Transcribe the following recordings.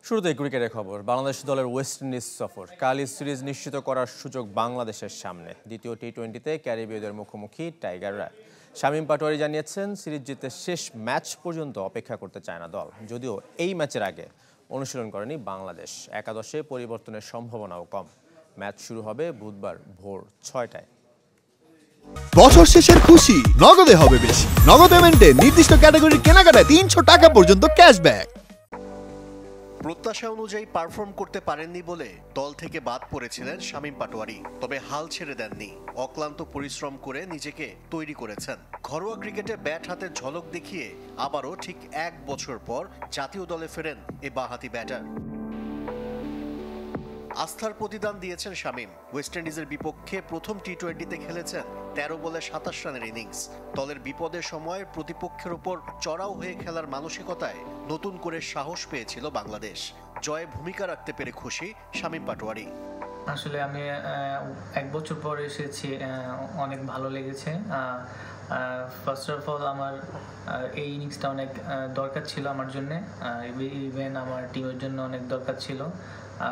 শুরুতে ক্রিকেটের খবর। বাংলাদেশ দলের ওয়েস্ট ইন্ডিজ সফর কালই সিরিজ নিশ্চিত করার সুযোগ বাংলাদেশের সামনে। দ্বিতীয় টি-20তে ক্যারিবীয়দের মুখোমুখি টাইগাররা। শামীম পাটোয়ারি জানিয়েছেন, সিরিজ জিতে শেষ ম্যাচ পর্যন্ত অপেক্ষা করতে চায় না দল। যদিও এই ম্যাচের আগে অনুশীলন করেনি বাংলাদেশ। একাদশে পরিবর্তনের সম্ভাবনাও কম। ম্যাচ শুরু হবে বুধবার ভোর 6টায়। বছর শেষের খুশি নগদে হবে বেশি। নগদ পেমেন্টে নির্দিষ্ট ক্যাটাগরির কেনাকাটায় 300 টাকা পর্যন্ত ক্যাশব্যাক। প্রত্যাশা অনুযায়ী পারফর্ম করতে পারেননি বলে দল থেকে বাদ পড়েছিলেন শামীম পাটোয়ারি। তবে হাল ছেড়ে দেননি, অক্লান্ত পরিশ্রম করে নিজেকে তৈরি করেছেন। ঘরোয়া ক্রিকেটে ব্যাট হাতের ঝলক দেখিয়ে আবারও ঠিক 1 বছর পর জাতীয় দলে ফেরেন এই বাঁহাতি ব্যাটার। আস্থার প্রতিদান দিয়েছেন শামীম। ওয়েস্ট ইন্ডিজের বিপক্ষে প্রথম টি-20তে খেলেছেন 13 বলে 27 রানের ইনিংস। দলের বিপদের সময় প্রতিপক্ষের ওপর চড়াও হয়ে খেলার মানসিকতায় নতুন করে সাহস পেয়েছিল বাংলাদেশ। জয়ে ভূমিকা রাখতে পেরে খুশি শামীম পাটোয়ারি। আসলে আমি 1 বছর পর এসেছি, অনেক ভালো লেগেছে। ফার্স্ট অফ অল আমার এই ইনিংসটা অনেক দরকার ছিল আমার জন্য, ইভেন আমার টিমের জন্য অনেক দরকার ছিল।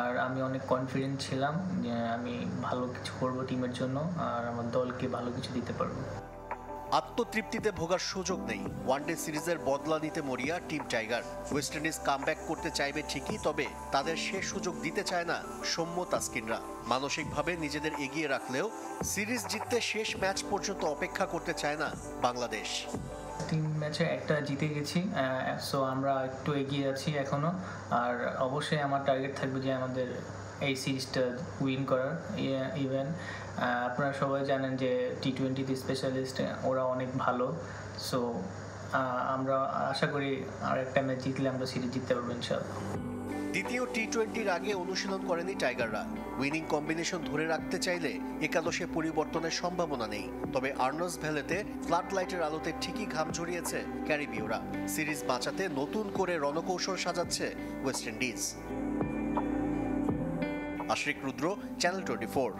আর আমি অনেক কনফিডেন্ট ছিলাম যে আমি ভালো কিছু করব টিমের জন্য, আর আমার দলকে ভালো কিছু দিতে পারবো। আত্মতৃপ্তিতে ভোগার সুযোগ নেই। ওয়ানডে সিরিজের বদলা নিতে মরিয়া team tiger. West Indies comeback করতে চাইবে ঠিকই, তবে তাদের শেষ সুযোগ দিতে চায় না সৌম্য তাসকিনরা। মানসিকভাবে নিজেদের এগিয়ে রাখলেও সিরিজ জিততে শেষ ম্যাচ পর্যন্ত অপেক্ষা করতে চায় না বাংলাদেশ। 3 ম্যাচে একটা জিতে গেছি, সো আমরা একটু এগিয়ে আছি এখনো। আর অবশ্যই আমার টার্গেট থাকবে যে আমাদের এই সিরিজটা উইন করার। ইভেন আপনারা সবাই জানেন যে টি-20 স্পেশালিস্ট ওরা অনেক ভালো। সো আমরা আশা করি আর একটা ম্যাচ জিতলে আমরা সিরিজ জিততে পারবো ইনশাআল্লাহ। দ্বিতীয় টি-20-র আগে অনুশীলন করেনি টাইগাররা। উইনিং কম্বিনেশন ধরে রাখতে চাইলে একাদশে পরিবর্তনের সম্ভাবনা নেই। তবে আর্নস ভ্যালিতে ফ্লাড লাইটের আলোতে ঠিকই ঘাম ঝরিয়েছে ক্যারিবীয়রা। সিরিজ বাঁচাতে নতুন করে রণকৌশল সাজাচ্ছে ওয়েস্ট ইন্ডিজ। আশরিক রুদ্র, চ্যানেল 24।